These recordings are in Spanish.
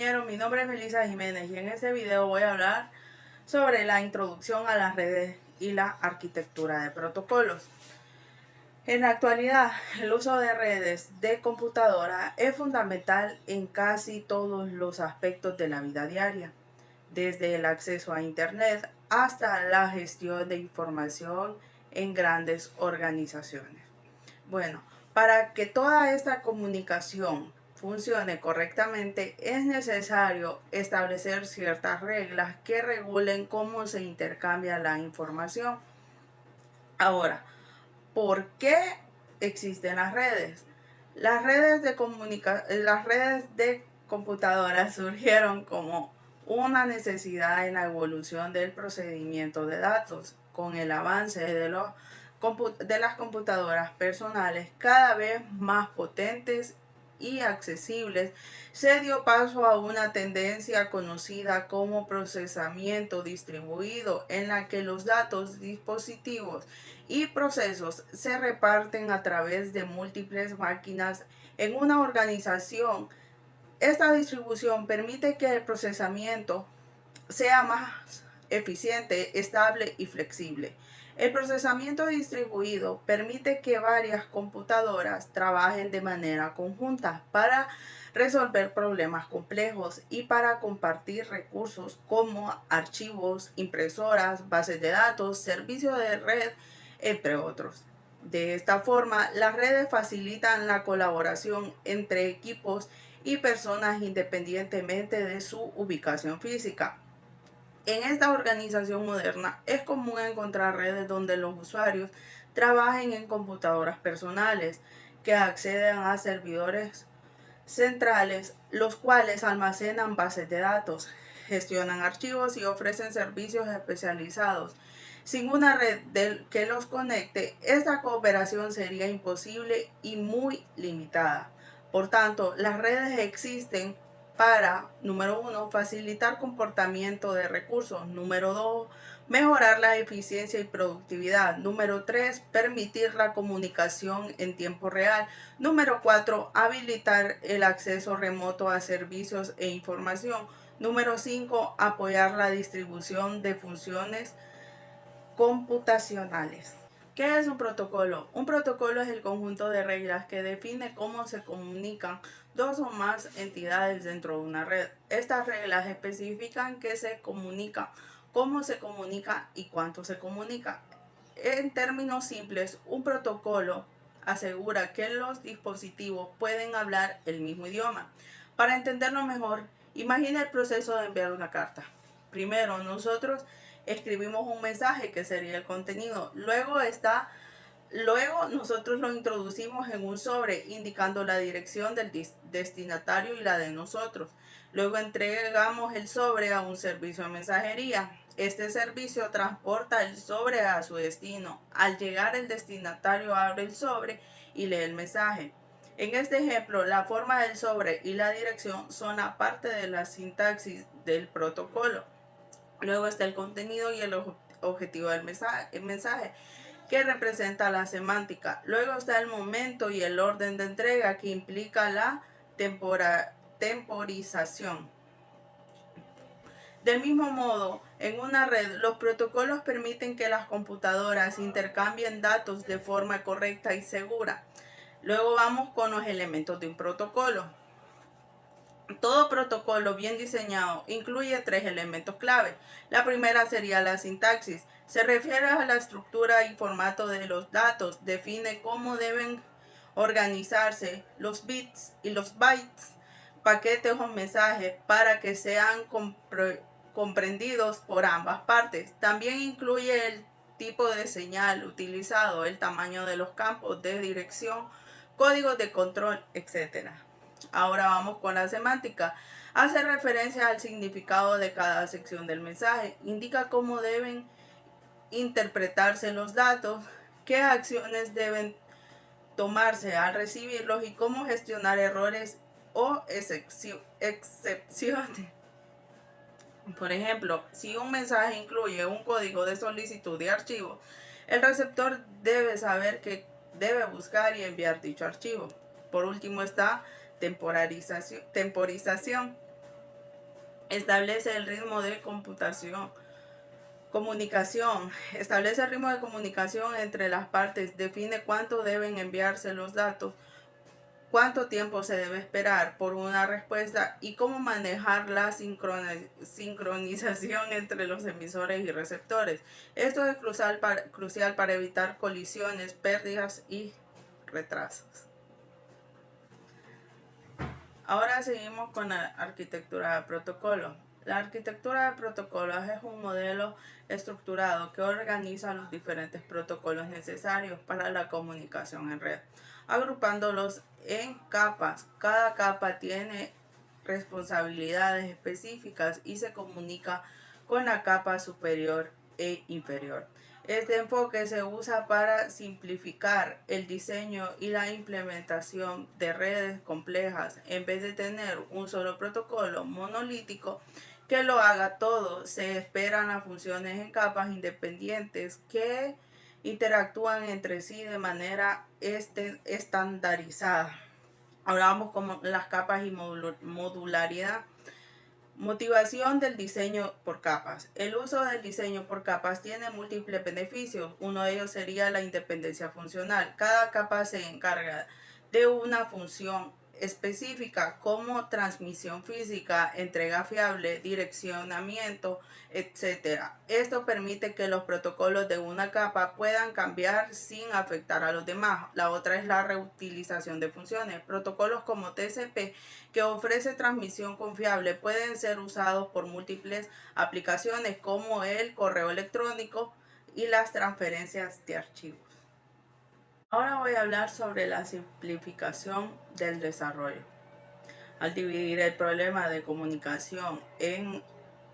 Mi nombre es Melissa Jiménez y en este video voy a hablar sobre la introducción a las redes y la arquitectura de protocolos. En la actualidad, el uso de redes de computadora es fundamental en casi todos los aspectos de la vida diaria, desde el acceso a Internet hasta la gestión de información en grandes organizaciones. Bueno, para que toda esta comunicación funcione correctamente, es necesario establecer ciertas reglas que regulen cómo se intercambia la información. Ahora, ¿por qué existen las redes? Las redes de computadoras surgieron como una necesidad en la evolución del procedimiento de datos. Con el avance de las computadoras personales cada vez más potentes y accesibles, se dio paso a una tendencia conocida como procesamiento distribuido, en la que los datos, dispositivos y procesos se reparten a través de múltiples máquinas en una organización. Esta distribución permite que el procesamiento sea más eficiente, estable y flexible. El procesamiento distribuido permite que varias computadoras trabajen de manera conjunta para resolver problemas complejos y para compartir recursos como archivos, impresoras, bases de datos, servicios de red, entre otros. De esta forma, las redes facilitan la colaboración entre equipos y personas independientemente de su ubicación física. En esta organización moderna es común encontrar redes donde los usuarios trabajen en computadoras personales que acceden a servidores centrales, los cuales almacenan bases de datos, gestionan archivos y ofrecen servicios especializados. Sin una red que los conecte, esta cooperación sería imposible y muy limitada. Por tanto, las redes existen para, número uno, facilitar comportamiento de recursos; número dos, mejorar la eficiencia y productividad; número tres, permitir la comunicación en tiempo real; número cuatro, habilitar el acceso remoto a servicios e información; número cinco, apoyar la distribución de funciones computacionales. ¿Qué es un protocolo? Un protocolo es el conjunto de reglas que define cómo se comunican dos o más entidades dentro de una red. Estas reglas especifican qué se comunica, cómo se comunica y cuánto se comunica. En términos simples, un protocolo asegura que los dispositivos pueden hablar el mismo idioma. Para entenderlo mejor, imagina el proceso de enviar una carta. Primero, nosotros escribimos un mensaje que sería el contenido. Luego nosotros lo introducimos en un sobre indicando la dirección del destinatario y la de nosotros. Luego entregamos el sobre a un servicio de mensajería. Este servicio transporta el sobre a su destino. Al llegar, el destinatario abre el sobre y lee el mensaje. En este ejemplo, la forma del sobre y la dirección son la parte de la sintaxis del protocolo. Luego está el contenido y el objetivo del mensaje, que representa la semántica. Luego está el momento y el orden de entrega, que implica la temporización. Del mismo modo, en una red, los protocolos permiten que las computadoras intercambien datos de forma correcta y segura. Luego vamos con los elementos de un protocolo. Todo protocolo bien diseñado incluye tres elementos clave. La primera sería la sintaxis. Se refiere a la estructura y formato de los datos. Define cómo deben organizarse los bits y los bytes, paquetes o mensajes, para que sean comprendidos por ambas partes. También incluye el tipo de señal utilizado, el tamaño de los campos de dirección, códigos de control, etc. Ahora vamos con la semántica. Hace referencia al significado de cada sección del mensaje. Indica cómo deben interpretarse los datos, qué acciones deben tomarse al recibirlos y cómo gestionar errores o excepciones. Por ejemplo, si un mensaje incluye un código de solicitud de archivo, el receptor debe saber que debe buscar y enviar dicho archivo. Por último está temporización. Establece el ritmo de comunicación. Establece el ritmo de comunicación entre las partes. Define cuánto deben enviarse los datos, cuánto tiempo se debe esperar por una respuesta y cómo manejar la sincronización entre los emisores y receptores. Esto es crucial para evitar colisiones, pérdidas y retrasos. Ahora seguimos con la arquitectura de protocolo. La arquitectura de protocolos es un modelo estructurado que organiza los diferentes protocolos necesarios para la comunicación en red, agrupándolos en capas. Cada capa tiene responsabilidades específicas y se comunica con la capa superior e inferior. Este enfoque se usa para simplificar el diseño y la implementación de redes complejas. En vez de tener un solo protocolo monolítico que lo haga todo, se esperan las funciones en capas independientes que interactúan entre sí de manera estandarizada. Ahora vamos con las capas y modularidad. Motivación del diseño por capas. El uso del diseño por capas tiene múltiples beneficios. Uno de ellos sería la independencia funcional. Cada capa se encarga de una función específica como transmisión física, entrega fiable, direccionamiento, etc. Esto permite que los protocolos de una capa puedan cambiar sin afectar a los demás. La otra es la reutilización de funciones. Protocolos como TCP, que ofrece transmisión confiable, pueden ser usados por múltiples aplicaciones como el correo electrónico y las transferencias de archivos. Ahora voy a hablar sobre la simplificación del desarrollo. Al dividir el problema de comunicación en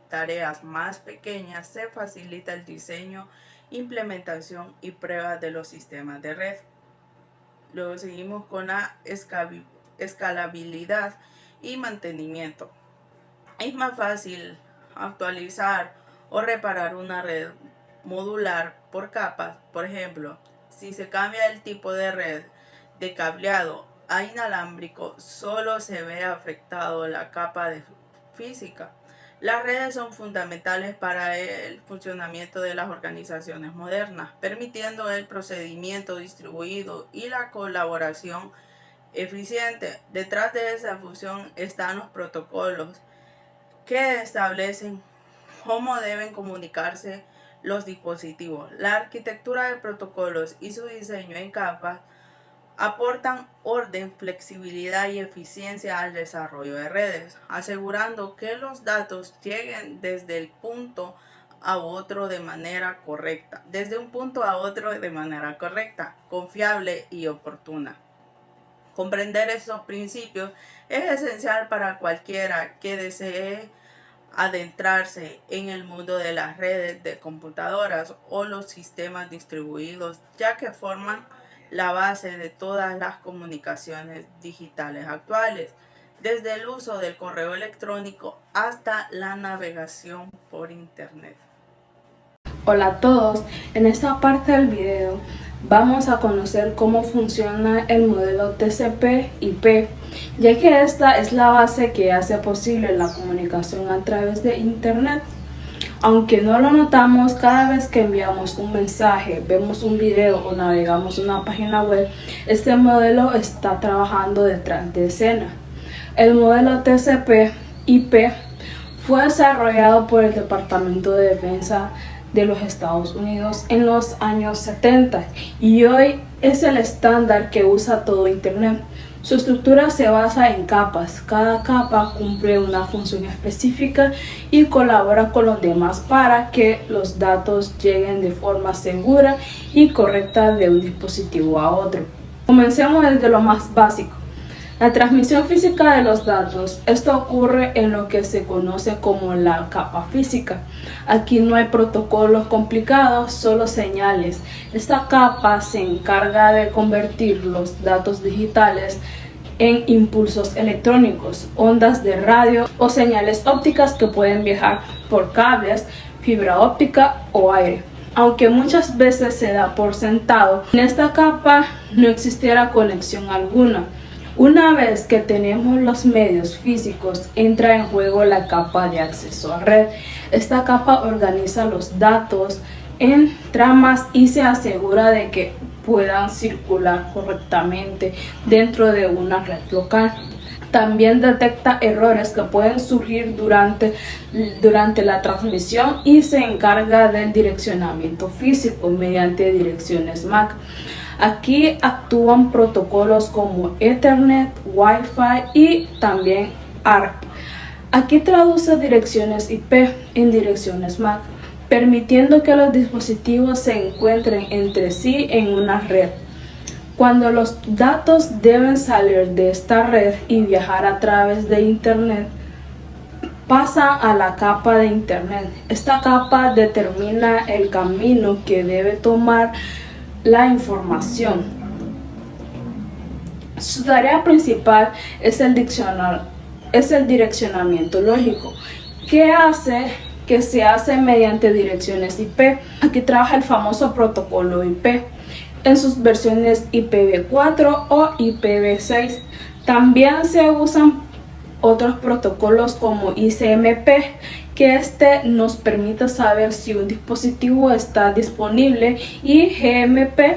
tareas más pequeñas, se facilita el diseño, implementación y prueba de los sistemas de red. Luego seguimos con la escalabilidad y mantenimiento. Es más fácil actualizar o reparar una red modular por capas. Por ejemplo, si se cambia el tipo de red de cableado a inalámbrico, solo se ve afectado la capa de física. Las redes son fundamentales para el funcionamiento de las organizaciones modernas, permitiendo el procedimiento distribuido y la colaboración eficiente. Detrás de esa función están los protocolos que establecen cómo deben comunicarse los dispositivos. La arquitectura de protocolos y su diseño en capas aportan orden, flexibilidad y eficiencia al desarrollo de redes, asegurando que los datos lleguen desde el punto a otro de manera correcta, confiable y oportuna. Comprender estos principios es esencial para cualquiera que desee adentrarse en el mundo de las redes de computadoras o los sistemas distribuidos, ya que forman la base de todas las comunicaciones digitales actuales, desde el uso del correo electrónico hasta la navegación por internet. Hola a todos, en esta parte del video vamos a conocer cómo funciona el modelo TCP/IP, ya que esta es la base que hace posible la comunicación a través de internet. Aunque no lo notamos, cada vez que enviamos un mensaje, vemos un video o navegamos una página web, este modelo está trabajando detrás de escena. El modelo TCP/IP fue desarrollado por el Departamento de Defensa de los Estados Unidos en los años 70 y hoy es el estándar que usa todo Internet. Su estructura se basa en capas. Cada capa cumple una función específica y colabora con los demás para que los datos lleguen de forma segura y correcta de un dispositivo a otro. Comencemos desde lo más básico. La transmisión física de los datos. Esto ocurre en lo que se conoce como la capa física. Aquí no hay protocolos complicados, solo señales. Esta capa se encarga de convertir los datos digitales en impulsos electrónicos, ondas de radio o señales ópticas que pueden viajar por cables, fibra óptica o aire. Aunque muchas veces se da por sentado, en esta capa no existiera conexión alguna. Una vez que tenemos los medios físicos, entra en juego la capa de acceso a red. Esta capa organiza los datos en tramas y se asegura de que puedan circular correctamente dentro de una red local. También detecta errores que pueden surgir durante la transmisión y se encarga del direccionamiento físico mediante direcciones MAC. Aquí actúan protocolos como Ethernet, Wi-Fi y también ARP. Aquí traduce direcciones IP en direcciones MAC, permitiendo que los dispositivos se encuentren entre sí en una red. Cuando los datos deben salir de esta red y viajar a través de Internet, pasan a la capa de Internet. Esta capa determina el camino que debe tomar la información. Su tarea principal es el direccionamiento lógico, que se hace mediante direcciones IP. Aquí trabaja el famoso protocolo IP en sus versiones IPv4 o IPv6. También se usan otros protocolos como ICMP, que nos permite saber si un dispositivo está disponible, y GMP,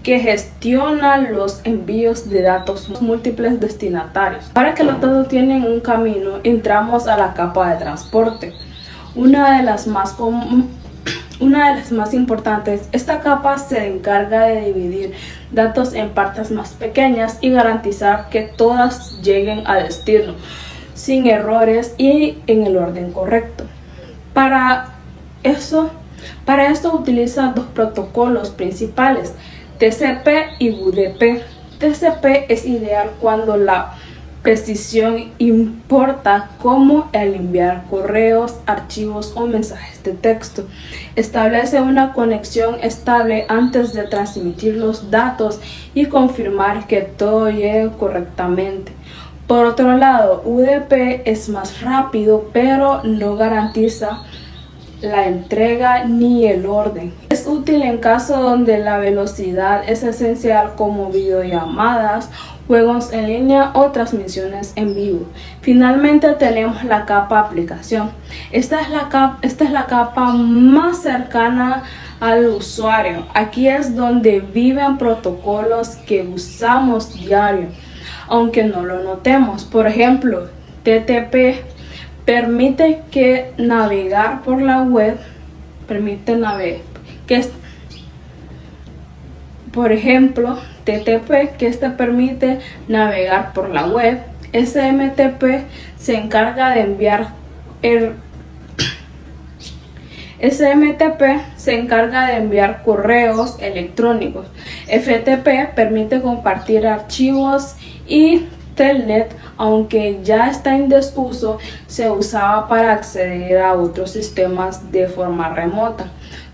que gestiona los envíos de datos a múltiples destinatarios. Para que los datos tienen un camino, entramos a la capa de transporte. Una de las más importantes, esta capa se encarga de dividir datos en partes más pequeñas y garantizar que todas lleguen a destino sin errores y en el orden correcto. Para esto utiliza dos protocolos principales, TCP y UDP. TCP es ideal cuando la precisión importa, como el enviar correos, archivos o mensajes de texto. Establece una conexión estable antes de transmitir los datos y confirmar que todo llegue correctamente. Por otro lado, UDP es más rápido, pero no garantiza la entrega ni el orden. Es útil en casos donde la velocidad es esencial, como videollamadas, juegos en línea o transmisiones en vivo. Finalmente tenemos la capa aplicación. Esta es la capa más cercana al usuario. Aquí es donde viven protocolos que usamos diario, aunque no lo notemos. Por ejemplo, TTP permite que navegar por la web, TTP, que permite navegar por la web. SMTP se encarga de enviar correos electrónicos. FTP permite compartir archivos, y Telnet, aunque ya está en desuso, se usaba para acceder a otros sistemas de forma remota.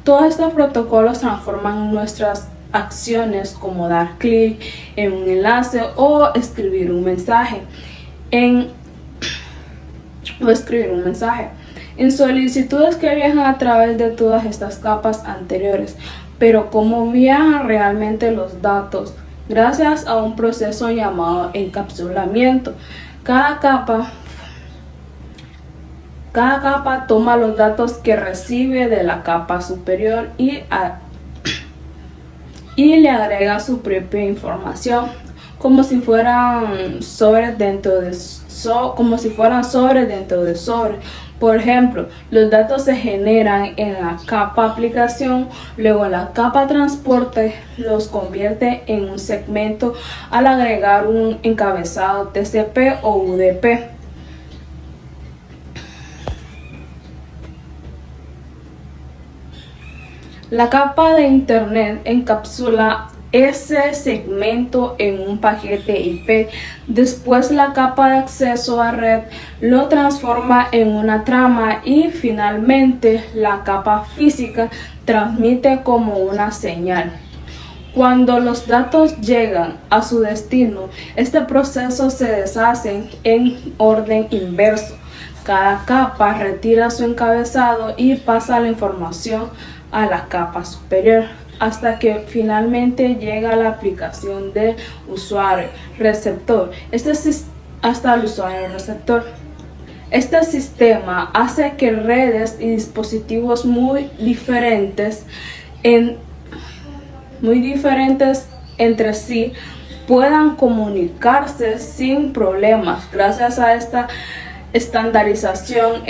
Todos estos protocolos transforman nuestras acciones, como dar clic en un enlace o escribir un mensaje, en solicitudes que viajan a través de todas estas capas anteriores. Pero ¿cómo viajan realmente los datos? Gracias a un proceso llamado encapsulamiento. Cada capa toma los datos que recibe de la capa superior y le agrega su propia información, como si fueran sobres dentro de sobres. Por ejemplo, los datos se generan en la capa aplicación, luego la capa transporte los convierte en un segmento al agregar un encabezado TCP o UDP. La capa de Internet encapsula ese segmento en un paquete IP. Después la capa de acceso a red lo transforma en una trama, y finalmente la capa física transmite como una señal. Cuando los datos llegan a su destino, este proceso se deshace en orden inverso. Cada capa retira su encabezado y pasa la información a la capa superior. hasta que finalmente llega la aplicación del usuario receptor. Hasta el usuario receptor. Este sistema hace que redes y dispositivos muy diferentes entre sí puedan comunicarse sin problemas. Gracias a esta estandarización,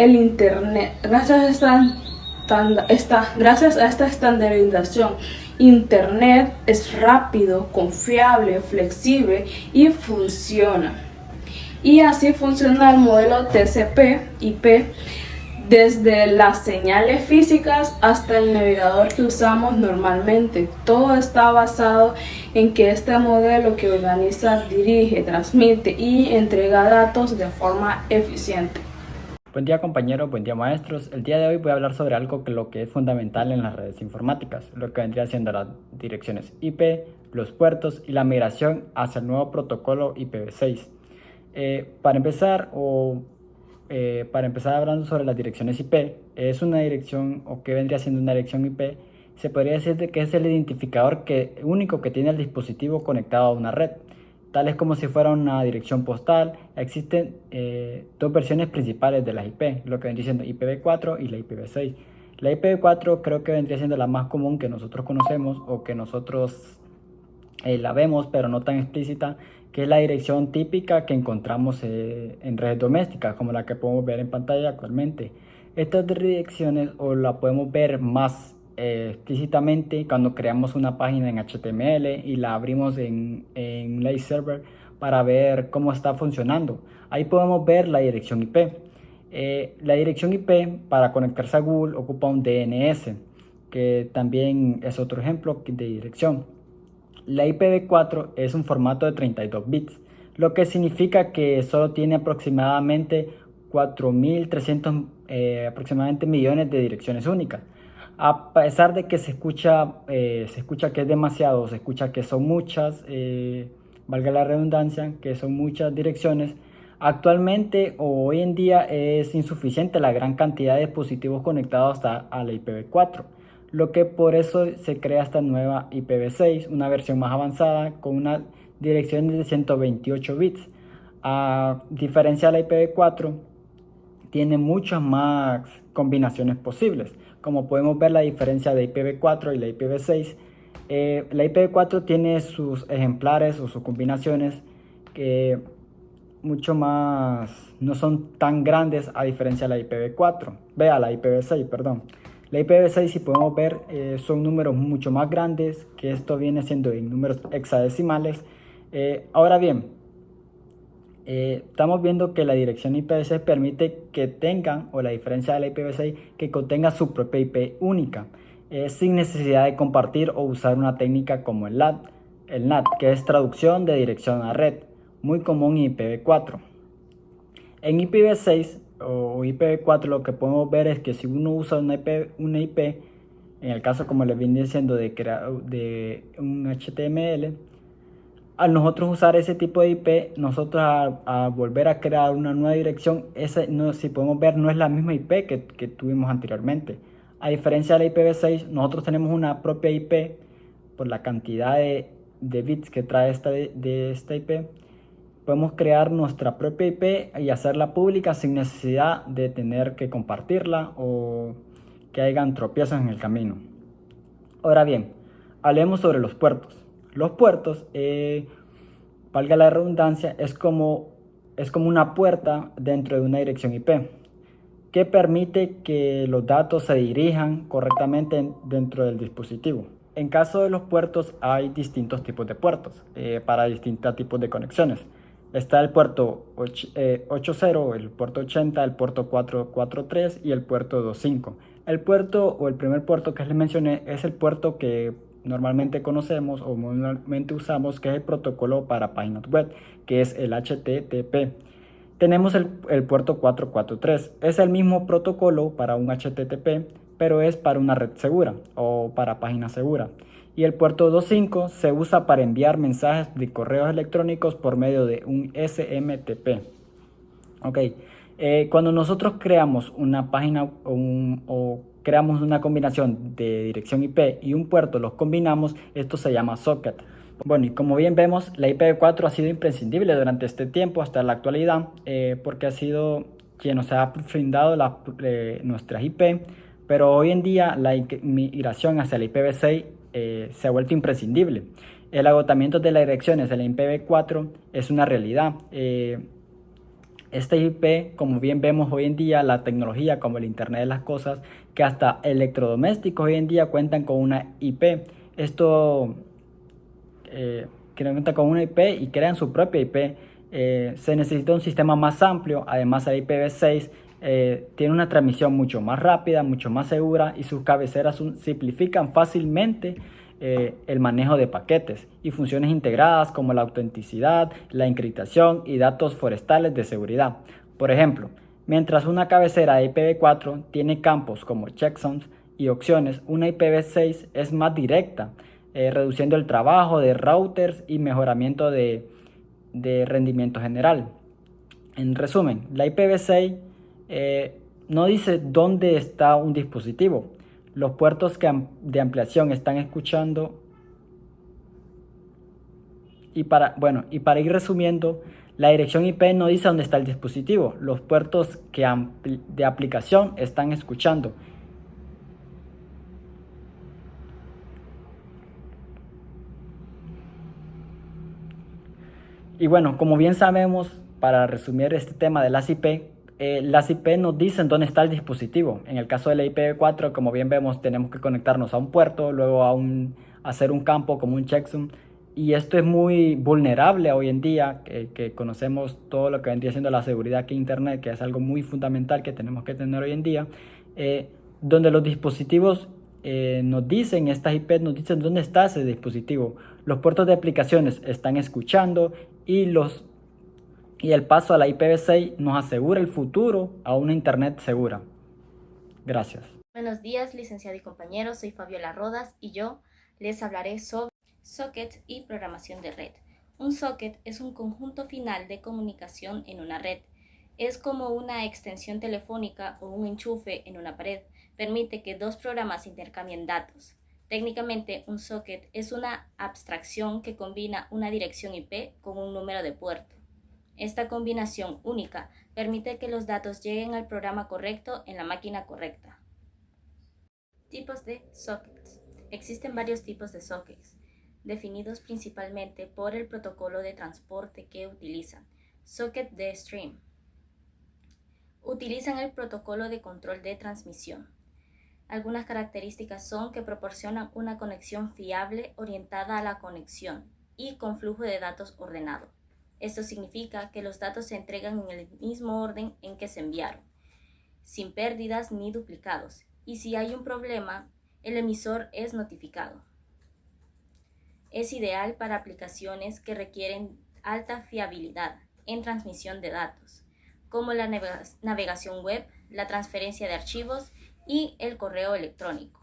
gracias a esta estandarización, Internet es rápido, confiable, flexible y funciona. Y así funciona el modelo TCP/IP, desde las señales físicas hasta el navegador que usamos normalmente. Todo está basado en que este modelo que organiza, dirige, transmite y entrega datos de forma eficiente. Buen día compañeros, buen día maestros. El día de hoy voy a hablar sobre algo que es fundamental en las redes informáticas, lo que vendría siendo las direcciones IP, los puertos y la migración hacia el nuevo protocolo IPv6. Para empezar hablando sobre las direcciones IP, es una dirección o que vendría siendo una dirección IP, se podría decir que es el identificador único que tiene el dispositivo conectado a una red. Tal es como si fuera una dirección postal. Existen dos versiones principales de las IP, lo que vendría siendo IPv4 y la IPv6. La IPv4 creo que vendría siendo la más común que nosotros conocemos o que nosotros la vemos, pero no tan explícita, que es la dirección típica que encontramos en redes domésticas, como la que podemos ver en pantalla actualmente. Estas direcciones o la podemos ver más explícitamente cuando creamos una página en HTML y la abrimos en Live Server para ver cómo está funcionando. Ahí podemos ver la dirección IP. La dirección IP para conectarse a Google ocupa un DNS, que también es otro ejemplo de dirección. La IPv4 es un formato de 32 bits, lo que significa que solo tiene aproximadamente 4.300 aproximadamente millones de direcciones únicas. A pesar de que se escucha que es demasiado, se escucha que son muchas, valga la redundancia, que son muchas direcciones, actualmente o hoy en día es insuficiente la gran cantidad de dispositivos conectados a la IPv4. Lo que por eso se crea esta nueva IPv6, una versión más avanzada con una dirección de 128 bits. A diferencia de la IPv4, tiene muchas más combinaciones posibles. Como podemos ver la diferencia de IPv4 y la IPv6, la IPv4 tiene sus ejemplares o sus combinaciones que mucho más no son tan grandes a diferencia de la IPv6, perdón. La IPv6, si podemos ver, son números mucho más grandes, que esto viene siendo en números hexadecimales. Ahora bien, estamos viendo que la dirección IPv6 permite que tengan, o la diferencia de la IPv6, que contenga su propia IP única, sin necesidad de compartir o usar una técnica como el NAT, que es traducción de dirección a red, muy común en IPv4. En IPv6 o IPv4 lo que podemos ver es que si uno usa una IP, en el caso como les vine diciendo de un HTML, al nosotros usar ese tipo de IP, nosotros a volver a crear una nueva dirección, si podemos ver, no es la misma IP que tuvimos anteriormente. A diferencia de la IPv6, nosotros tenemos una propia IP por la cantidad de bits que trae esta IP. Podemos crear nuestra propia IP y hacerla pública sin necesidad de tener que compartirla o que hayan tropiezos en el camino. Ahora bien, hablemos sobre los puertos. Los puertos, valga la redundancia, es como una puerta dentro de una dirección IP que permite que los datos se dirijan correctamente dentro del dispositivo. En caso de los puertos hay distintos tipos de puertos para distintos tipos de conexiones. Está el puerto 80, el puerto 80, el puerto 443 y el puerto 25. El puerto o el primer puerto que les mencioné es el puerto que normalmente conocemos o normalmente usamos, que es el protocolo para páginas web, que es el HTTP. Tenemos el puerto 443. Es el mismo protocolo para un HTTP, pero es para una red segura o para página segura. Y el puerto 25 se usa para enviar mensajes de correos electrónicos por medio de un SMTP. Cuando nosotros creamos una página o creamos una combinación de dirección IP y un puerto, los combinamos, esto se llama socket. Bueno, y como bien vemos, la IPv4 ha sido imprescindible durante este tiempo hasta la actualidad, porque ha sido quien nos ha brindado nuestras IP, pero hoy en día la migración hacia la IPv6 se ha vuelto imprescindible. El agotamiento de las direcciones de la IPv4 es una realidad. Esta IP, como bien vemos hoy en día, la tecnología como el Internet de las Cosas, que hasta electrodomésticos hoy en día cuentan con una IP. Esto cuentan con una IP y crean su propia IP. Se necesita un sistema más amplio. Además, el IPv6 tiene una transmisión mucho más rápida, mucho más segura, y sus cabeceras simplifican fácilmente el manejo de paquetes y funciones integradas como la autenticidad, la encriptación y datos forestales de seguridad. Por ejemplo, mientras una cabecera de IPv4 tiene campos como checksums y opciones, una IPv6 es más directa, reduciendo el trabajo de routers y mejoramiento de rendimiento general. En resumen, la IPv6 no dice dónde está un dispositivo. Los puertos de ampliación están escuchando. Y para ir resumiendo, la dirección IP no dice dónde está el dispositivo. Los puertos de aplicación están escuchando. Y bueno, como bien sabemos, para resumir este tema de las IP nos dicen dónde está el dispositivo. En el caso de la IPv4, como bien vemos, tenemos que conectarnos a un puerto, luego hacer un campo como un checksum. Y esto es muy vulnerable hoy en día, que conocemos todo lo que vendría siendo la seguridad que Internet, que es algo muy fundamental que tenemos que tener hoy en día, donde los dispositivos estas IP nos dicen dónde está ese dispositivo. Los puertos de aplicaciones están escuchando y el paso a la IPv6 nos asegura el futuro a una Internet segura. Gracias. Buenos días, licenciado y compañeros. Soy Fabiola Rodas y yo les hablaré sobre sockets y programación de red. Un socket es un conjunto final de comunicación en una red. Es como una extensión telefónica o un enchufe en una pared. Permite que dos programas intercambien datos. Técnicamente, un socket es una abstracción que combina una dirección IP con un número de puerto. Esta combinación única permite que los datos lleguen al programa correcto en la máquina correcta. Tipos de sockets. Existen varios tipos de sockets, definidos principalmente por el protocolo de transporte que utilizan. Socket de stream. Utilizan el protocolo de control de transmisión. Algunas características son que proporcionan una conexión fiable orientada a la conexión y con flujo de datos ordenado. Esto significa que los datos se entregan en el mismo orden en que se enviaron, sin pérdidas ni duplicados, y si hay un problema, el emisor es notificado. Es ideal para aplicaciones que requieren alta fiabilidad en transmisión de datos, como la navegación web, la transferencia de archivos y el correo electrónico.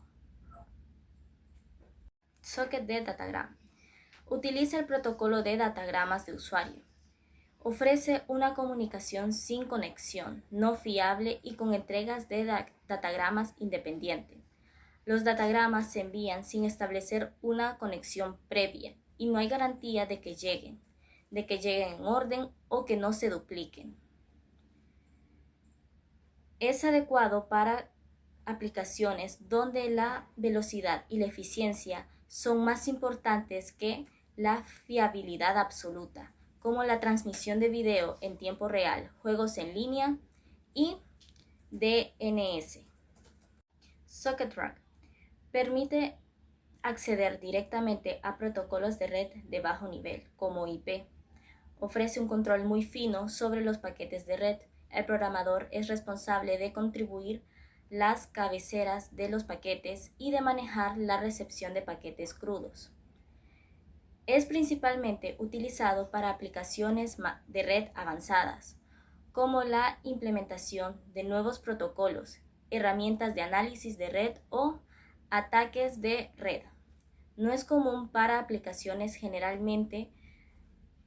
Socket de datagram. Utiliza el protocolo de datagramas de usuario. Ofrece una comunicación sin conexión, no fiable y con entregas de datagramas independientes. Los datagramas se envían sin establecer una conexión previa y no hay garantía de que lleguen en orden o que no se dupliquen. Es adecuado para aplicaciones donde la velocidad y la eficiencia son más importantes que la fiabilidad absoluta, como la transmisión de video en tiempo real, juegos en línea y DNS. Socket Rack permite acceder directamente a protocolos de red de bajo nivel, como IP. Ofrece un control muy fino sobre los paquetes de red. El programador es responsable de contribuir las cabeceras de los paquetes y de manejar la recepción de paquetes crudos. Es principalmente utilizado para aplicaciones de red avanzadas, como la implementación de nuevos protocolos, herramientas de análisis de red o ataques de red. No es común para aplicaciones generalmente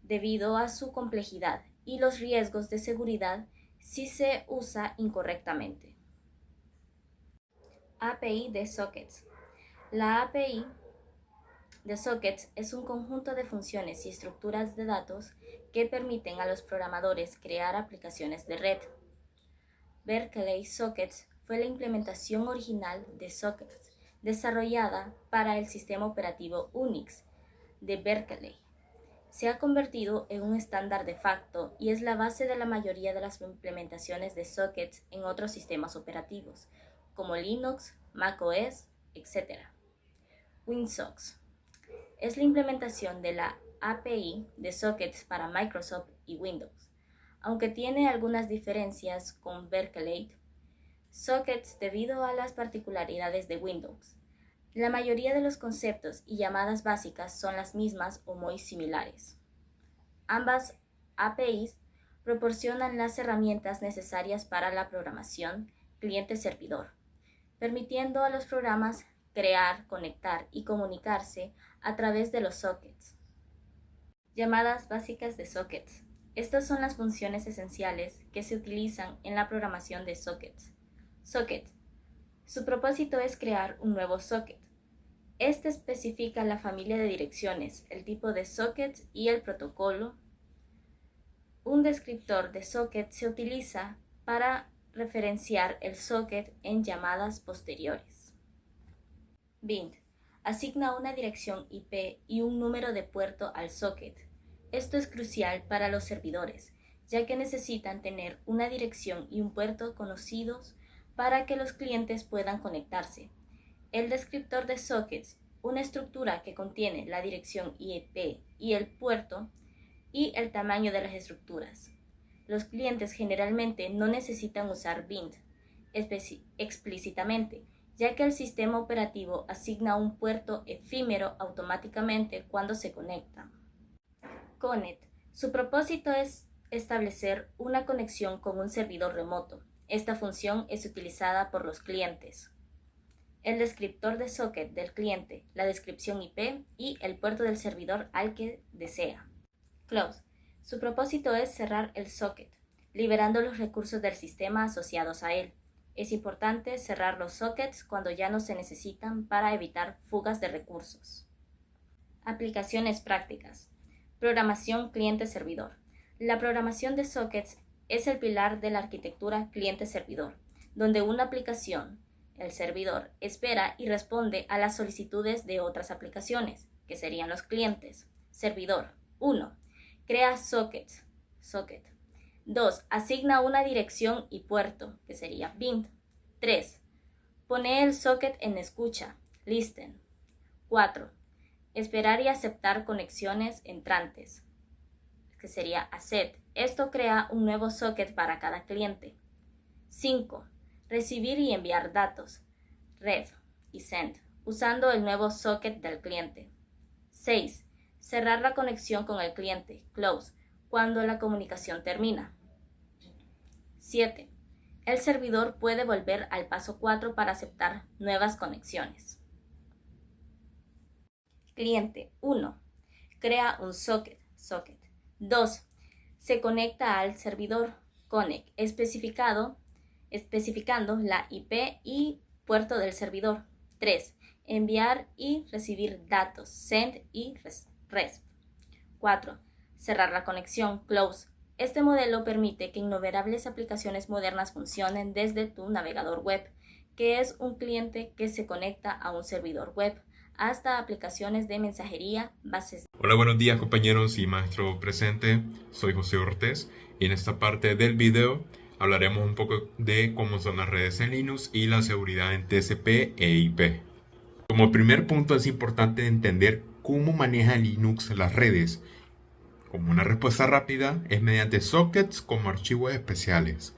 debido a su complejidad y los riesgos de seguridad si se usa incorrectamente. API de sockets. La API de sockets es un conjunto de funciones y estructuras de datos que permiten a los programadores crear aplicaciones de red. Berkeley Sockets fue la implementación original de sockets desarrollada para el sistema operativo Unix de Berkeley. Se ha convertido en un estándar de facto y es la base de la mayoría de las implementaciones de sockets en otros sistemas operativos, como Linux, macOS, etc. WinSockets es la implementación de la API de sockets para Microsoft y Windows, aunque tiene algunas diferencias con Berkeley Sockets debido a las particularidades de Windows. La mayoría de los conceptos y llamadas básicas son las mismas o muy similares. Ambas APIs proporcionan las herramientas necesarias para la programación cliente-servidor, permitiendo a los programas crear, conectar y comunicarse a través de los sockets. Llamadas básicas de sockets. Estas son las funciones esenciales que se utilizan en la programación de sockets. Socket. Su propósito es crear un nuevo socket. Este especifica la familia de direcciones, el tipo de socket y el protocolo. Un descriptor de socket se utiliza para referenciar el socket en llamadas posteriores. Bind. Asigna una dirección IP y un número de puerto al socket. Esto es crucial para los servidores, ya que necesitan tener una dirección y un puerto conocidos para que los clientes puedan conectarse. El descriptor de sockets, una estructura que contiene la dirección IP y el puerto y el tamaño de las estructuras. Los clientes generalmente no necesitan usar bind explícitamente, ya que el sistema operativo asigna un puerto efímero automáticamente cuando se conectan. Connect. Su propósito es establecer una conexión con un servidor remoto. Esta función es utilizada por los clientes. El descriptor de socket del cliente, la descripción IP y el puerto del servidor al que desea. Close. Su propósito es cerrar el socket, liberando los recursos del sistema asociados a él. Es importante cerrar los sockets cuando ya no se necesitan para evitar fugas de recursos. Aplicaciones prácticas. Programación cliente-servidor. La programación de sockets es el pilar de la arquitectura cliente-servidor, donde una aplicación, el servidor, espera y responde a las solicitudes de otras aplicaciones, que serían los clientes. Servidor. 1. Crea sockets. Socket. 2. Asigna una dirección y puerto, que sería bind. 3. Pone el socket en escucha. Listen. 4. Esperar y aceptar conexiones entrantes, que sería accept. Esto crea un nuevo socket para cada cliente. 5. Recibir y enviar datos, ref y send, usando el nuevo socket del cliente. 6. Cerrar la conexión con el cliente, close, cuando la comunicación termina. 7. El servidor puede volver al paso 4 para aceptar nuevas conexiones. Cliente 1. Crea un socket. 2. Se conecta al servidor connect, especificando la IP y puerto del servidor. 3. Enviar y recibir datos, send y rest. 4. Cerrar la conexión, close. Este modelo permite que innumerables aplicaciones modernas funcionen desde tu navegador web, que es un cliente que se conecta a un servidor web, hasta aplicaciones de mensajería, bases. Hola, buenos días compañeros y maestro presente. Soy José Ortiz y en esta parte del video hablaremos un poco de cómo son las redes en Linux y la seguridad en TCP e IP. Como primer punto es importante entender cómo maneja Linux las redes. Como una respuesta rápida es mediante sockets como archivos especiales.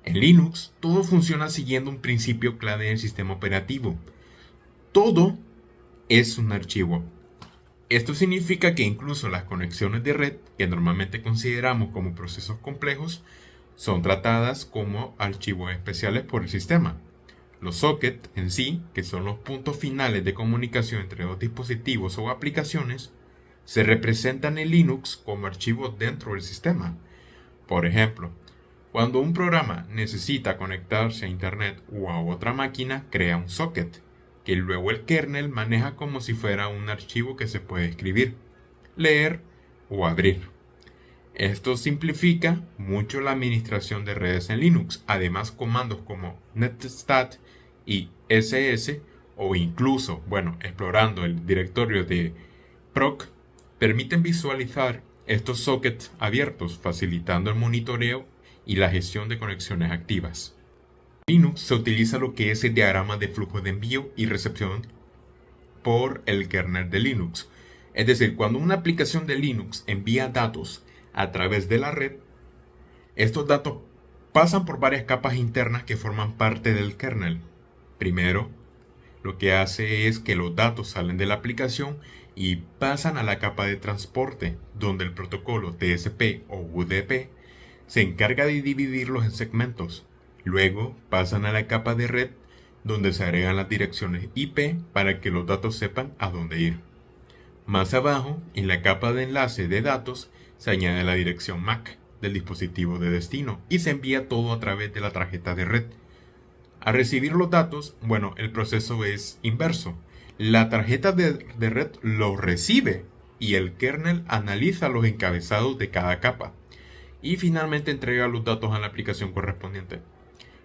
En Linux todo funciona siguiendo un principio clave del sistema operativo. Todo es un archivo. Esto significa que incluso las conexiones de red, que normalmente consideramos como procesos complejos, son tratadas como archivos especiales por el sistema. Los sockets en sí, que son los puntos finales de comunicación entre dos dispositivos o aplicaciones, se representan en Linux como archivos dentro del sistema. Por ejemplo, Cuando un programa necesita conectarse a Internet o a otra máquina, crea un socket, que luego el kernel maneja como si fuera un archivo que se puede escribir, leer o abrir. Esto simplifica mucho la administración de redes en Linux. Además, comandos como netstat y ss o incluso, explorando el directorio de proc, permiten visualizar estos sockets abiertos, facilitando el monitoreo y la gestión de conexiones activas. En Linux se utiliza lo que es el diagrama de flujo de envío y recepción por el kernel de Linux. Es decir, cuando una aplicación de Linux envía datos a través de la red, estos datos pasan por varias capas internas que forman parte del kernel. Primero, lo que hace es que los datos salen de la aplicación y pasan a la capa de transporte, donde el protocolo TCP o UDP se encarga de dividirlos en segmentos. Luego pasan a la capa de red, donde se agregan las direcciones IP para que los datos sepan a dónde ir. Más abajo, en la capa de enlace de datos, se añade la dirección MAC del dispositivo de destino y se envía todo a través de la tarjeta de red. Al recibir los datos, el proceso es inverso. La tarjeta de red los recibe y el kernel analiza los encabezados de cada capa y finalmente entrega los datos a la aplicación correspondiente.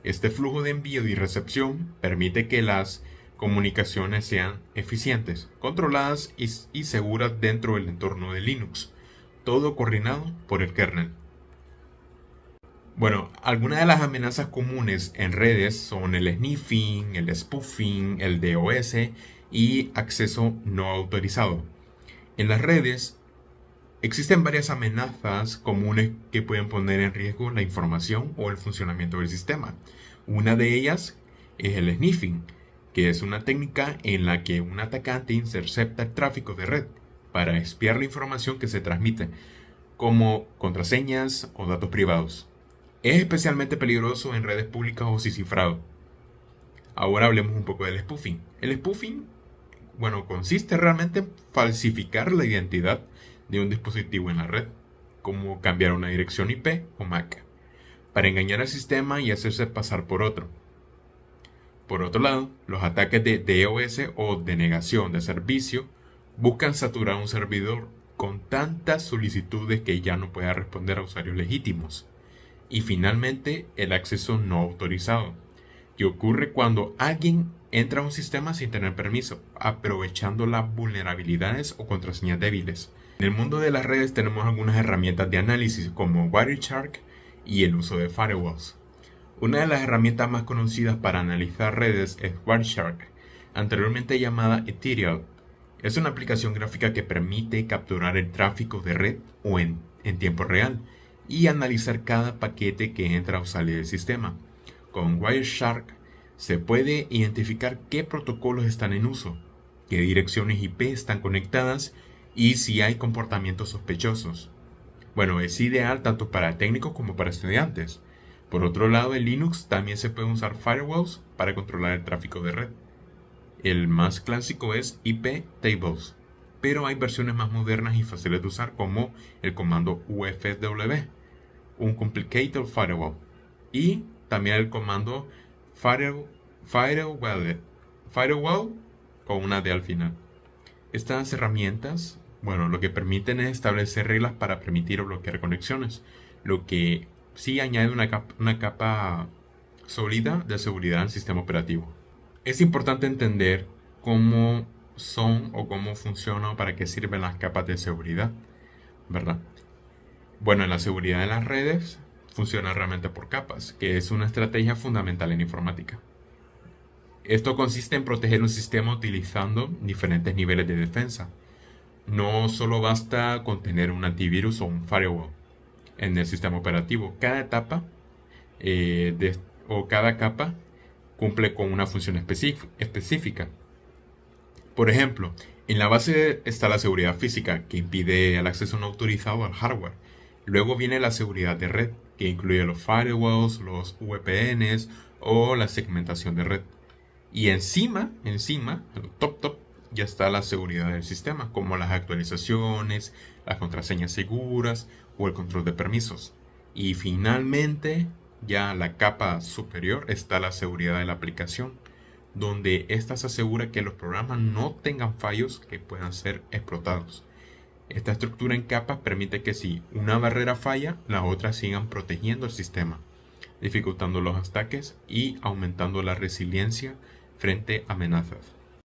Este flujo de envío y recepción permite que las comunicaciones sean eficientes, controladas y seguras dentro del entorno de Linux, todo coordinado por el kernel. Algunas de las amenazas comunes en redes son el sniffing, el spoofing, el DOS y acceso no autorizado. En las redes existen varias amenazas comunes que pueden poner en riesgo la información o el funcionamiento del sistema. Una de ellas es el sniffing, que es una técnica en la que un atacante intercepta el tráfico de red para espiar la información que se transmite, como contraseñas o datos privados. Es especialmente peligroso en redes públicas o sin cifrado. Ahora hablemos un poco del spoofing. El spoofing, consiste realmente en falsificar la identidad de un dispositivo en la red, como cambiar una dirección IP o MAC, para engañar al sistema y hacerse pasar por otro. Por otro lado, los ataques de DOS o denegación de servicio buscan saturar un servidor con tantas solicitudes que ya no pueda responder a usuarios legítimos. Y finalmente, el acceso no autorizado, que ocurre cuando alguien entra a un sistema sin tener permiso, aprovechando las vulnerabilidades o contraseñas débiles. En el mundo de las redes tenemos algunas herramientas de análisis como Wireshark y el uso de firewalls. Una de las herramientas más conocidas para analizar redes es Wireshark, anteriormente llamada Ethereal. Es una aplicación gráfica que permite capturar el tráfico de red o en tiempo real y analizar cada paquete que entra o sale del sistema. Con Wireshark se puede identificar qué protocolos están en uso, qué direcciones IP están conectadas y si hay comportamientos sospechosos. Es ideal tanto para técnicos como para estudiantes. Por otro lado, en Linux también se pueden usar firewalls para controlar el tráfico de red. El más clásico es IP tables, pero hay versiones más modernas y fáciles de usar como el comando ufw, un complicated firewall, y también el comando firewall con una D al final. Estas herramientas, lo que permiten es establecer reglas para permitir o bloquear conexiones, lo que sí añade una capa sólida de seguridad al sistema operativo. Es importante entender cómo son o cómo funcionan o para qué sirven las capas de seguridad, ¿verdad? En la seguridad de las redes funciona realmente por capas, que es una estrategia fundamental en informática. Esto consiste en proteger un sistema utilizando diferentes niveles de defensa. No solo basta con tener un antivirus o un firewall en el sistema operativo. Cada etapa cada capa cumple con una función específica. Por ejemplo, en la base está la seguridad física, que impide el acceso no autorizado al hardware. Luego viene la seguridad de red, que incluye los firewalls, los VPNs o la segmentación de red. Y encima, en el top, ya está la seguridad del sistema, como las actualizaciones, las contraseñas seguras o el control de permisos. Y finalmente, ya la capa superior está la seguridad de la aplicación, donde ésta se asegura que los programas no tengan fallos que puedan ser explotados. Esta estructura en capas permite que si una barrera falla, las otras sigan protegiendo el sistema, dificultando los ataques y aumentando la resiliencia frente a amenazas.